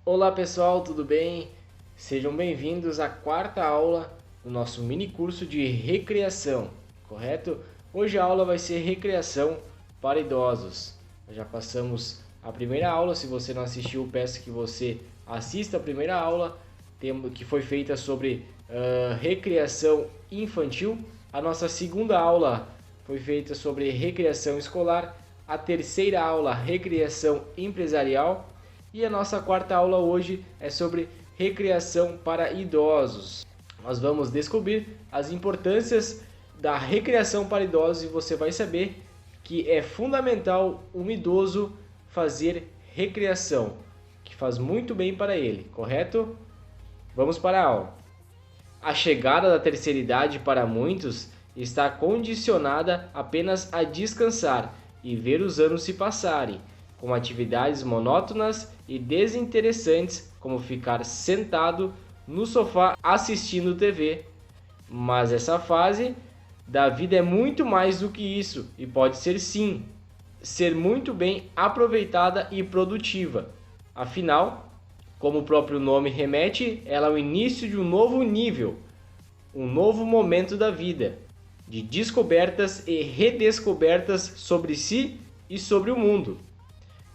Olá pessoal, tudo bem? Sejam bem-vindos à quarta aula do nosso mini curso de recreação, correto? Hoje a aula vai ser recreação para idosos. Nós já passamos a primeira aula, se você não assistiu, peço que você assista a primeira aula, que foi feita sobre recreação infantil. A nossa segunda aula foi feita sobre recreação escolar, a terceira aula, recreação empresarial. E a nossa quarta aula hoje é sobre recreação para idosos. Nós vamos descobrir as importâncias da recreação para idosos e você vai saber que é fundamental um idoso fazer recreação, que faz muito bem para ele, correto? Vamos para a aula. A chegada da terceira idade para muitos está condicionada apenas a descansar e ver os anos se passarem, com atividades monótonas e desinteressantes, como ficar sentado no sofá assistindo TV. Mas essa fase da vida é muito mais do que isso e pode ser sim, ser muito bem aproveitada e produtiva. Afinal, como o próprio nome remete, ela é o início de um novo nível, um novo momento da vida, de descobertas e redescobertas sobre si e sobre o mundo.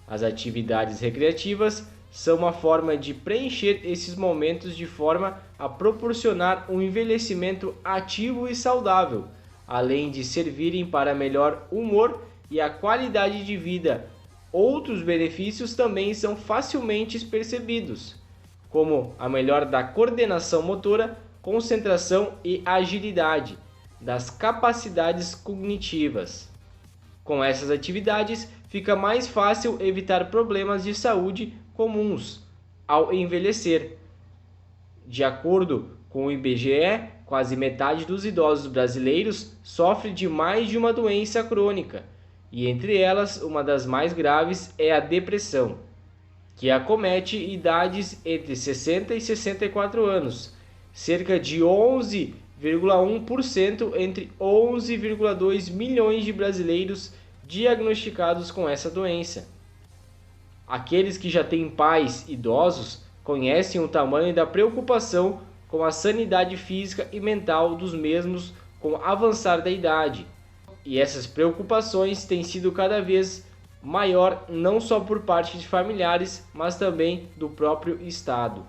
As atividades recreativas são uma forma de preencher esses momentos de forma a proporcionar um envelhecimento ativo e saudável, além de servirem para melhor humor e a qualidade de vida. Outros benefícios também são facilmente percebidos, como a melhora da coordenação motora, concentração e agilidade, das capacidades cognitivas. Com essas atividades, fica mais fácil evitar problemas de saúde comuns ao envelhecer. De acordo com o IBGE, quase metade dos idosos brasileiros sofre de mais de uma doença crônica, e entre elas, uma das mais graves é a depressão, que acomete idades entre 60 e 64 anos, cerca de 11,1% entre 11,2 milhões de brasileiros diagnosticados com essa doença. Aqueles que já têm pais idosos conhecem o tamanho da preocupação com a sanidade física e mental dos mesmos com o avançar da idade. E essas preocupações têm sido cada vez maior não só por parte de familiares, mas também do próprio Estado.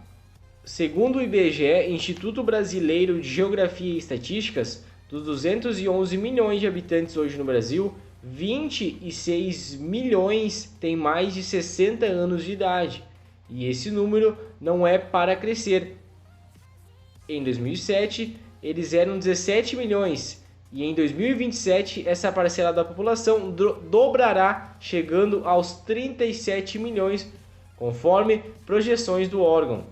Segundo o IBGE, Instituto Brasileiro de Geografia e Estatísticas, dos 211 milhões de habitantes hoje no Brasil, 26 milhões têm mais de 60 anos de idade, e esse número não é para crescer. Em 2007, eles eram 17 milhões, e em 2027 essa parcela da população dobrará, chegando aos 37 milhões, conforme projeções do órgão.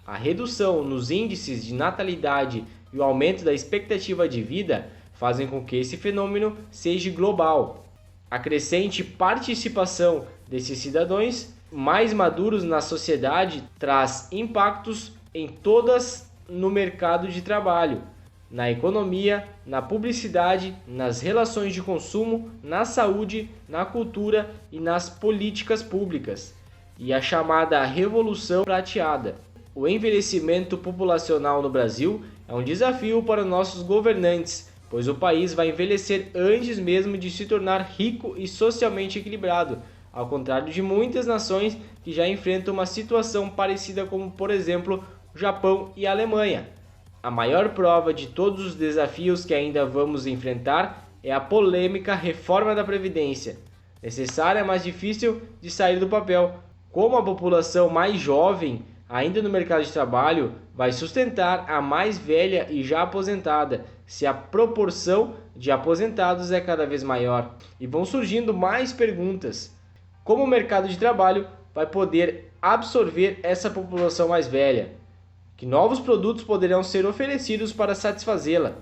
A redução nos índices de natalidade e o aumento da expectativa de vida fazem com que esse fenômeno seja global. A crescente participação desses cidadãos mais maduros na sociedade traz impactos em todas no mercado de trabalho, na economia, na publicidade, nas relações de consumo, na saúde, na cultura e nas políticas públicas. E a chamada Revolução Prateada. O envelhecimento populacional no Brasil é um desafio para nossos governantes, pois o país vai envelhecer antes mesmo de se tornar rico e socialmente equilibrado, ao contrário de muitas nações que já enfrentam uma situação parecida, como por exemplo o Japão e a Alemanha. A maior prova de todos os desafios que ainda vamos enfrentar é a polêmica reforma da Previdência, necessária, mas difícil de sair do papel. Como a população mais jovem ainda no mercado de trabalho vai sustentar a mais velha e já aposentada, se a proporção de aposentados é cada vez maior. E vão surgindo mais perguntas. Como o mercado de trabalho vai poder absorver essa população mais velha? Que novos produtos poderão ser oferecidos para satisfazê-la?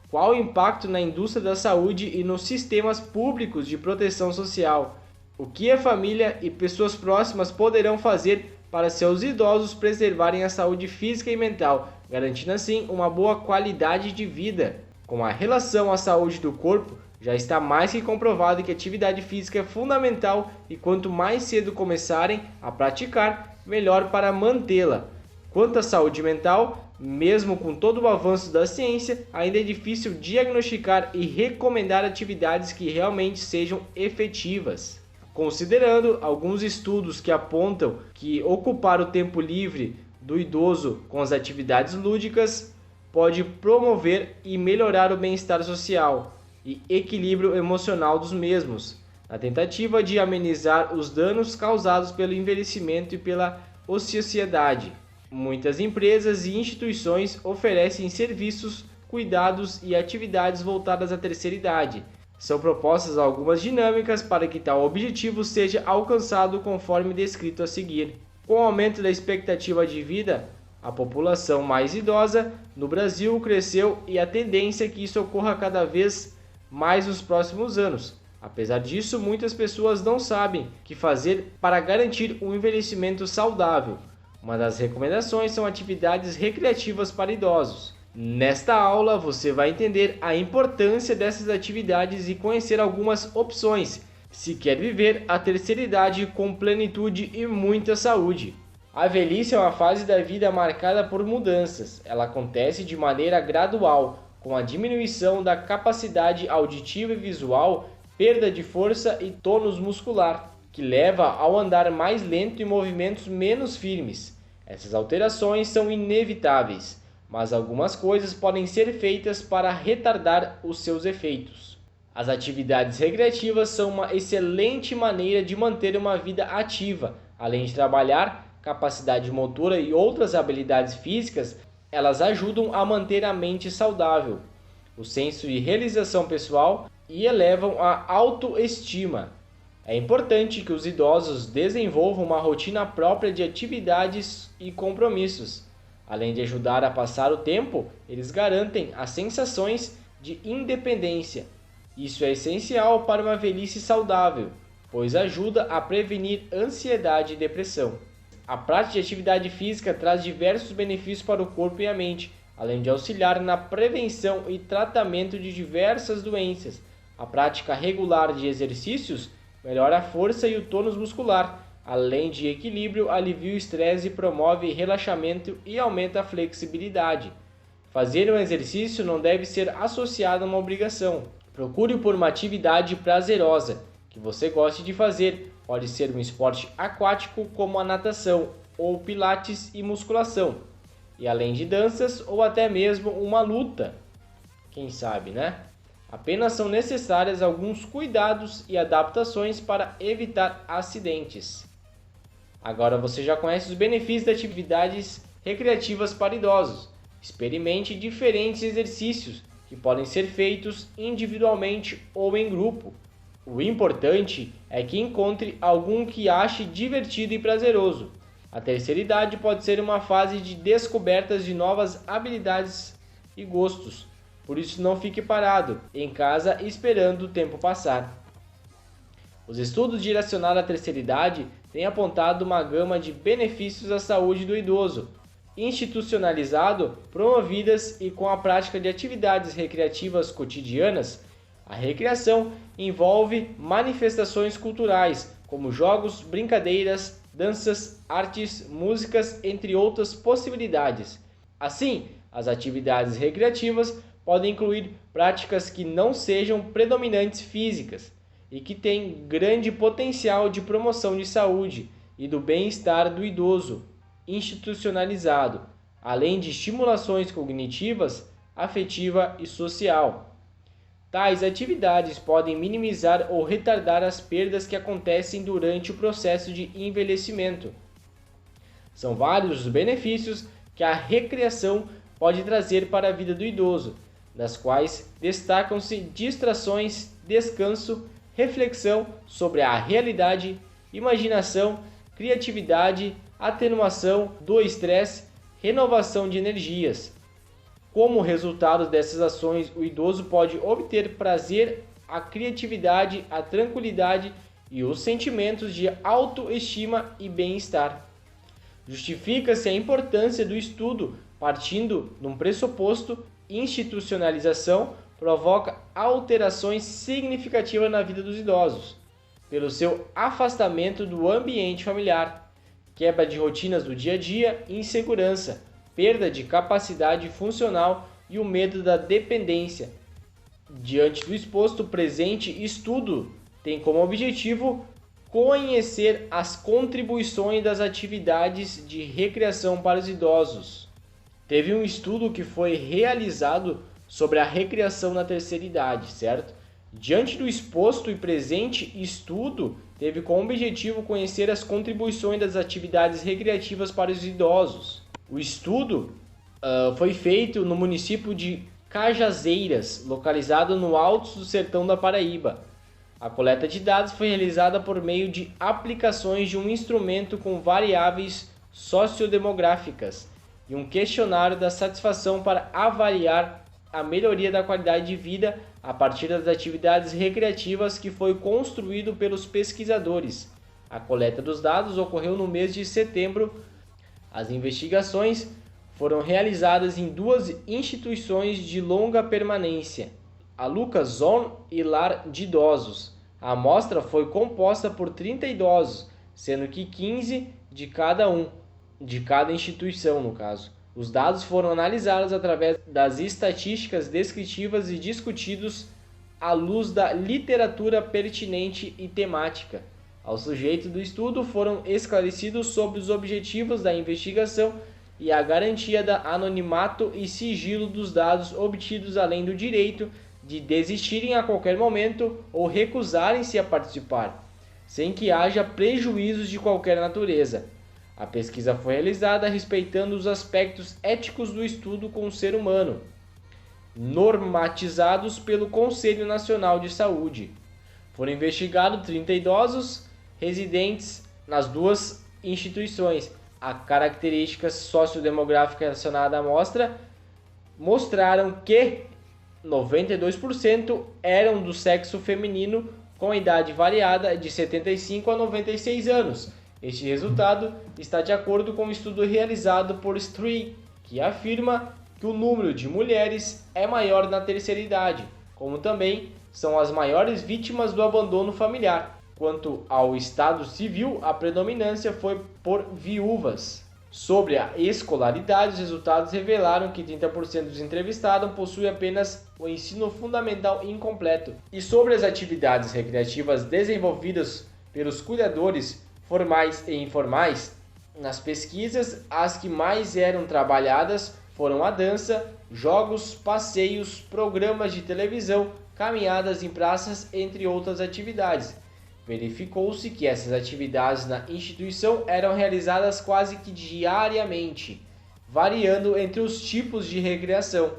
Qual o impacto na indústria da saúde e nos sistemas públicos de proteção social? O que a família e pessoas próximas poderão fazer para seus idosos preservarem a saúde física e mental, garantindo assim uma boa qualidade de vida? Com a relação à saúde do corpo, já está mais que comprovado que a atividade física é fundamental e quanto mais cedo começarem a praticar, melhor para mantê-la. Quanto à saúde mental, mesmo com todo o avanço da ciência, ainda é difícil diagnosticar e recomendar atividades que realmente sejam efetivas. Considerando alguns estudos que apontam que ocupar o tempo livre do idoso com as atividades lúdicas pode promover e melhorar o bem-estar social e equilíbrio emocional dos mesmos, na tentativa de amenizar os danos causados pelo envelhecimento e pela ociosidade. Muitas empresas e instituições oferecem serviços, cuidados e atividades voltadas à terceira idade. São propostas algumas dinâmicas para que tal objetivo seja alcançado conforme descrito a seguir. Com o aumento da expectativa de vida, a população mais idosa no Brasil cresceu e a tendência é que isso ocorra cada vez mais nos próximos anos. Apesar disso, muitas pessoas não sabem o que fazer para garantir um envelhecimento saudável. Uma das recomendações são atividades recreativas para idosos. Nesta aula, você vai entender a importância dessas atividades e conhecer algumas opções, se quer viver a terceira idade com plenitude e muita saúde. A velhice é uma fase da vida marcada por mudanças. Ela acontece de maneira gradual, com a diminuição da capacidade auditiva e visual, perda de força e tônus muscular, que leva ao andar mais lento e movimentos menos firmes. Essas alterações são inevitáveis, mas algumas coisas podem ser feitas para retardar os seus efeitos. As atividades recreativas são uma excelente maneira de manter uma vida ativa. Além de trabalhar capacidade motora e outras habilidades físicas, elas ajudam a manter a mente saudável, o senso de realização pessoal e elevam a autoestima. É importante que os idosos desenvolvam uma rotina própria de atividades e compromissos. Além de ajudar a passar o tempo, eles garantem as sensações de independência. Isso é essencial para uma velhice saudável, pois ajuda a prevenir ansiedade e depressão. A prática de atividade física traz diversos benefícios para o corpo e a mente, além de auxiliar na prevenção e tratamento de diversas doenças. A prática regular de exercícios melhora a força e o tônus muscular, além de equilíbrio, alivia o estresse, promove relaxamento e aumenta a flexibilidade. Fazer um exercício não deve ser associado a uma obrigação. Procure por uma atividade prazerosa, que você goste de fazer. Pode ser um esporte aquático como a natação, ou pilates e musculação. E além de danças ou até mesmo uma luta. Quem sabe, né? Apenas são necessários alguns cuidados e adaptações para evitar acidentes. Agora você já conhece os benefícios de atividades recreativas para idosos. Experimente diferentes exercícios que podem ser feitos individualmente ou em grupo. O importante é que encontre algum que ache divertido e prazeroso. A terceira idade pode ser uma fase de descobertas de novas habilidades e gostos. Por isso não fique parado em casa esperando o tempo passar. Os estudos direcionados à terceira idade têm apontado uma gama de benefícios à saúde do idoso, institucionalizado, promovidas e com a prática de atividades recreativas cotidianas. A recreação envolve manifestações culturais, como jogos, brincadeiras, danças, artes, músicas, entre outras possibilidades. Assim, as atividades recreativas podem incluir práticas que não sejam predominantes físicas e que têm grande potencial de promoção de saúde e do bem-estar do idoso, institucionalizado, além de estimulações cognitivas, afetiva e social. Tais atividades podem minimizar ou retardar as perdas que acontecem durante o processo de envelhecimento. São vários os benefícios que a recreação pode trazer para a vida do idoso, das quais destacam-se distrações, descanso, reflexão sobre a realidade, imaginação, criatividade, atenuação do estresse, renovação de energias. Como resultado dessas ações, o idoso pode obter prazer, a criatividade, a tranquilidade e os sentimentos de autoestima e bem-estar. Justifica-se a importância do estudo, partindo de um pressuposto: institucionalização provoca alterações significativas na vida dos idosos, pelo seu afastamento do ambiente familiar. quebra de rotinas do dia a dia, insegurança, perda de capacidade funcional e o medo da dependência. Diante do exposto, o presente estudo tem como objetivo conhecer as contribuições das atividades de recreação para os idosos. Teve um estudo que foi realizado sobre a recreação na terceira idade, certo? Diante do exposto e presente estudo, teve como objetivo conhecer as contribuições das atividades recreativas para os idosos. O estudo foi feito no município de Cajazeiras, localizado no Alto do Sertão da Paraíba. A coleta de dados foi realizada por meio de aplicações de um instrumento com variáveis sociodemográficas e um questionário da satisfação para avaliar a melhoria da qualidade de vida a partir das atividades recreativas que foi construído pelos pesquisadores. A coleta dos dados ocorreu no mês de setembro. As investigações foram realizadas em 2 instituições de longa permanência, a Lucas Zon e Lar de Idosos. A amostra foi composta por 30 idosos, sendo que 15 de cada instituição, no caso. Os dados foram analisados através das estatísticas descritivas e discutidos à luz da literatura pertinente e temática. Ao sujeito do estudo foram esclarecidos sobre os objetivos da investigação e a garantia da anonimato e sigilo dos dados obtidos, além do direito de desistirem a qualquer momento ou recusarem-se a participar, sem que haja prejuízos de qualquer natureza. A pesquisa foi realizada respeitando os aspectos éticos do estudo com o ser humano, normatizados pelo Conselho Nacional de Saúde. Foram investigados 30 idosos residentes nas 2 instituições. As características sociodemográficas relacionadas à amostra mostraram que 92% eram do sexo feminino com idade variada de 75 a 96 anos. Este resultado está de acordo com um estudo realizado por Stree, que afirma que o número de mulheres é maior na terceira idade, como também são as maiores vítimas do abandono familiar. Quanto ao estado civil, a predominância foi por viúvas. Sobre a escolaridade, os resultados revelaram que 30% dos entrevistados possuem apenas o ensino fundamental incompleto. E sobre as atividades recreativas desenvolvidas pelos cuidadores formais e informais, nas pesquisas, as que mais eram trabalhadas foram a dança, jogos, passeios, programas de televisão, caminhadas em praças, entre outras atividades. Verificou-se que essas atividades na instituição eram realizadas quase que diariamente, variando entre os tipos de recreação.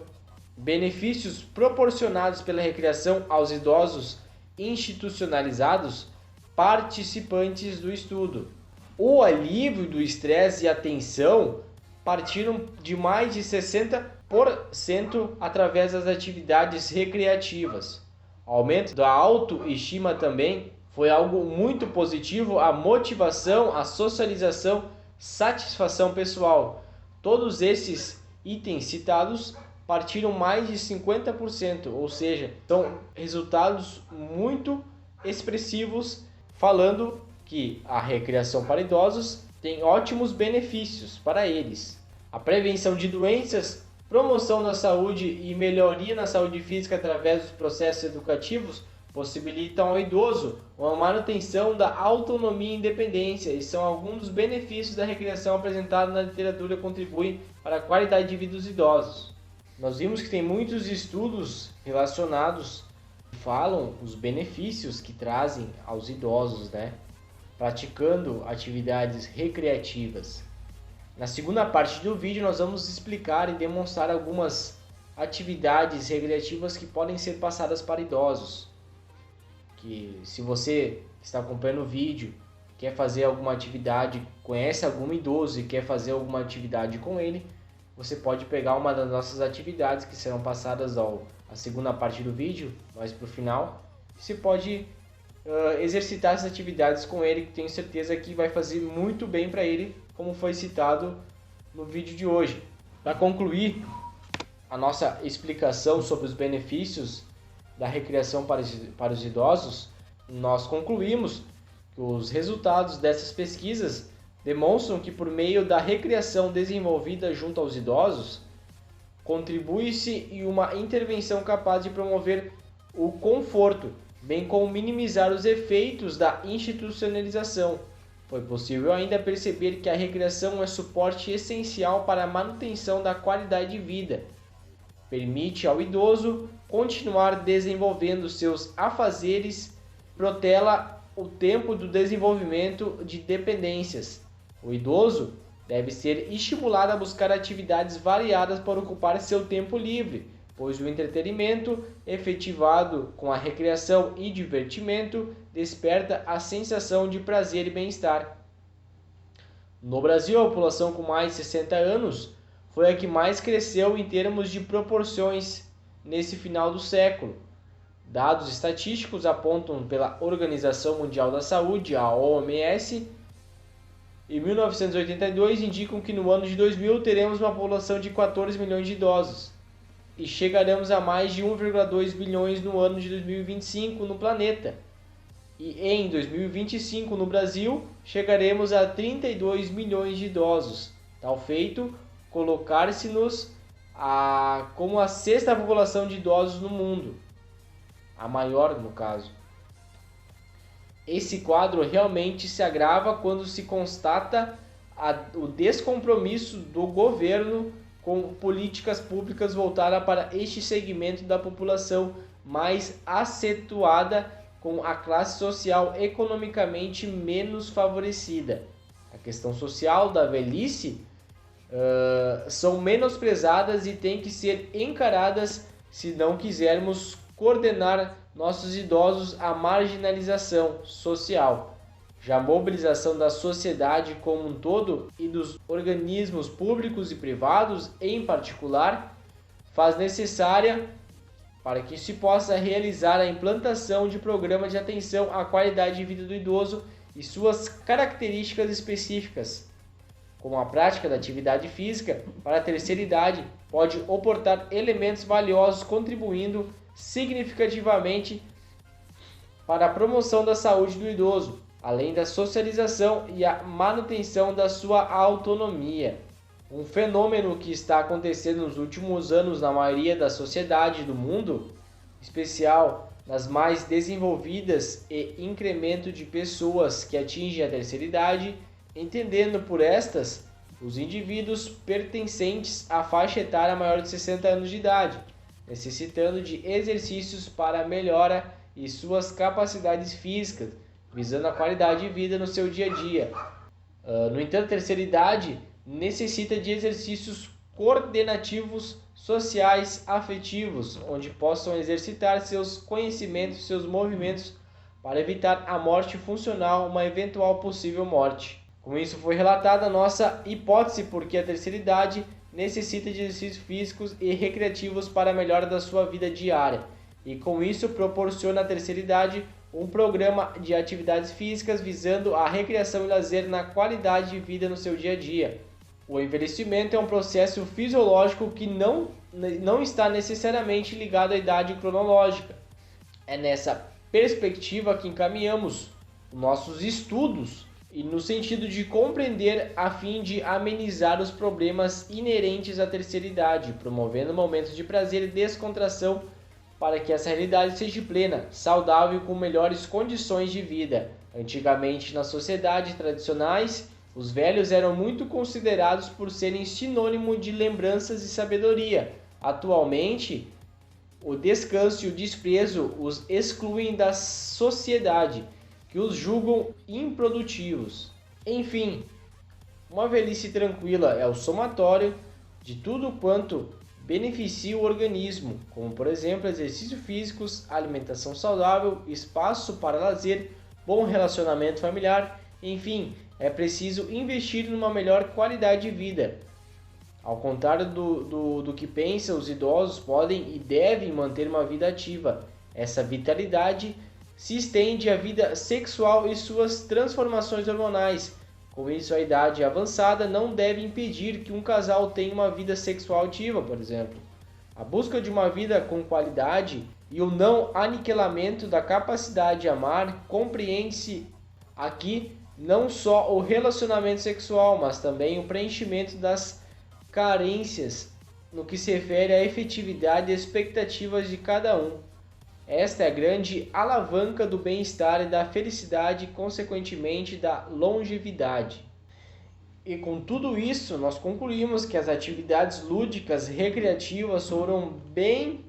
Benefícios proporcionados pela recreação aos idosos institucionalizados participantes do estudo. O alívio do estresse e a tensão partiram de mais de 60% através das atividades recreativas. O aumento da autoestima também foi algo muito positivo, a motivação, a socialização, satisfação pessoal. Todos esses itens citados partiram mais de 50%, ou seja, são resultados muito expressivos, falando que a recreação para idosos tem ótimos benefícios para eles. A prevenção de doenças, promoção da saúde e melhoria na saúde física através dos processos educativos possibilitam ao idoso uma manutenção da autonomia e independência, e são alguns dos benefícios da recreação apresentados na literatura que contribuem para a qualidade de vida dos idosos. Nós vimos que tem muitos estudos relacionados que falam os benefícios que trazem aos idosos, praticando atividades recreativas. Na segunda parte do vídeo nós vamos explicar e demonstrar algumas atividades recreativas que podem ser passadas para idosos. Que se você está acompanhando o vídeo, quer fazer alguma atividade, conhece algum idoso e quer fazer alguma atividade com ele, você pode pegar uma das nossas atividades que serão passadas a segunda parte do vídeo, mais para o final. Você pode exercitar essas atividades com ele, que tenho certeza que vai fazer muito bem para ele, como foi citado no vídeo de hoje. Para concluir a nossa explicação sobre os benefícios da recreação para os idosos, nós concluímos que os resultados dessas pesquisas demonstram que por meio da recreação desenvolvida junto aos idosos, contribui-se em uma intervenção capaz de promover o conforto, bem como minimizar os efeitos da institucionalização. Foi possível ainda perceber que a recreação é suporte essencial para a manutenção da qualidade de vida. Permite ao idoso continuar desenvolvendo seus afazeres, protela o tempo do desenvolvimento de dependências. O idoso deve ser estimulado a buscar atividades variadas para ocupar seu tempo livre, pois o entretenimento, efetivado com a recreação e divertimento, desperta a sensação de prazer e bem-estar. No Brasil, a população com mais de 60 anos foi a que mais cresceu em termos de proporções nesse final do século. Dados estatísticos apontam pela Organização Mundial da Saúde, a OMS, em 1982 indicam que no ano de 2000 teremos uma população de 14 milhões de idosos e chegaremos a mais de 1,2 bilhões no ano de 2025 no planeta. E em 2025 no Brasil chegaremos a 32 milhões de idosos. Tal feito colocar-se-nos como a sexta população de idosos no mundo, a maior no caso. Esse quadro realmente se agrava quando se constata o descompromisso do governo com políticas públicas voltadas para este segmento da população mais acentuada com a classe social economicamente menos favorecida. A questão social da velhice são menosprezadas e têm que ser encaradas se não quisermos coordenar nossos idosos à marginalização social. Já a mobilização da sociedade como um todo e dos organismos públicos e privados em particular faz necessária para que se possa realizar a implantação de programas de atenção à qualidade de vida do idoso e suas características específicas, como a prática da atividade física para a terceira idade pode aportar elementos valiosos contribuindo significativamente para a promoção da saúde do idoso, além da socialização e a manutenção da sua autonomia. Um fenômeno que está acontecendo nos últimos anos na maioria das sociedades do mundo, em especial nas mais desenvolvidas, e incremento de pessoas que atingem a terceira idade, entendendo por estas os indivíduos pertencentes à faixa etária maior de 60 anos de idade, necessitando de exercícios para a melhora e suas capacidades físicas, visando a qualidade de vida no seu dia a dia. No entanto, a terceira idade necessita de exercícios coordenativos, sociais, afetivos, onde possam exercitar seus conhecimentos, seus movimentos, para evitar a morte funcional, uma eventual possível morte. Com isso foi relatada a nossa hipótese porque a terceira idade necessita de exercícios físicos e recreativos para a melhora da sua vida diária. E com isso proporciona à terceira idade um programa de atividades físicas visando a recreação e lazer na qualidade de vida no seu dia a dia. O envelhecimento é um processo fisiológico que não está necessariamente ligado à idade cronológica. É nessa perspectiva que encaminhamos nossos estudos e no sentido de compreender a fim de amenizar os problemas inerentes à terceira idade, promovendo momentos de prazer e descontração para que essa realidade seja plena, saudável e com melhores condições de vida. Antigamente, nas sociedades tradicionais, os velhos eram muito considerados por serem sinônimo de lembranças e sabedoria. Atualmente, o descanso e o desprezo os excluem da sociedade, que os julgam improdutivos. Enfim, uma velhice tranquila é o somatório de tudo quanto beneficia o organismo, como por exemplo exercícios físicos, alimentação saudável, espaço para lazer, bom relacionamento familiar, enfim, é preciso investir numa melhor qualidade de vida. Ao contrário do que pensam, os idosos podem e devem manter uma vida ativa. Essa vitalidade se estende à vida sexual e suas transformações hormonais. Com isso, a idade avançada não deve impedir que um casal tenha uma vida sexual ativa, por exemplo. A busca de uma vida com qualidade e o não aniquilamento da capacidade de amar compreende-se aqui não só o relacionamento sexual, mas também o preenchimento das carências no que se refere à efetividade e expectativas de cada um. Esta é a grande alavanca do bem-estar e da felicidade e, consequentemente, da longevidade. E com tudo isso, nós concluímos que as atividades lúdicas recreativas foram bem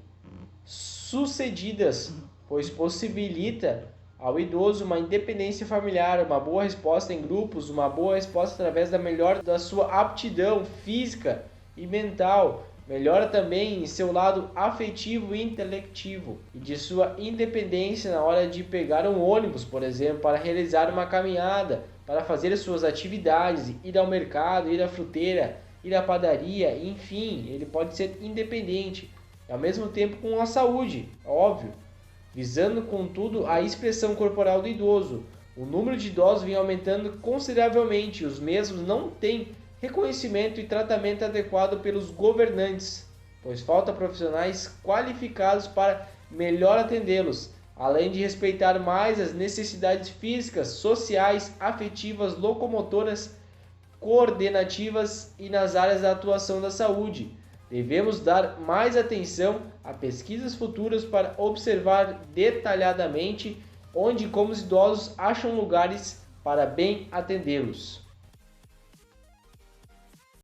sucedidas, pois possibilita ao idoso uma independência familiar, uma boa resposta em grupos, uma boa resposta através da melhora da sua aptidão física e mental, melhora também em seu lado afetivo e intelectivo e de sua independência na hora de pegar um ônibus, por exemplo, para realizar uma caminhada, para fazer suas atividades, ir ao mercado, ir à fruteira, ir à padaria, enfim, ele pode ser independente, ao mesmo tempo com a saúde, óbvio, visando contudo a expressão corporal do idoso. O número de idosos vem aumentando consideravelmente e os mesmos não têm reconhecimento e tratamento adequado pelos governantes, pois falta profissionais qualificados para melhor atendê-los, além de respeitar mais as necessidades físicas, sociais, afetivas, locomotoras, coordenativas e nas áreas da atuação da saúde. Devemos dar mais atenção a pesquisas futuras para observar detalhadamente onde e como os idosos acham lugares para bem atendê-los.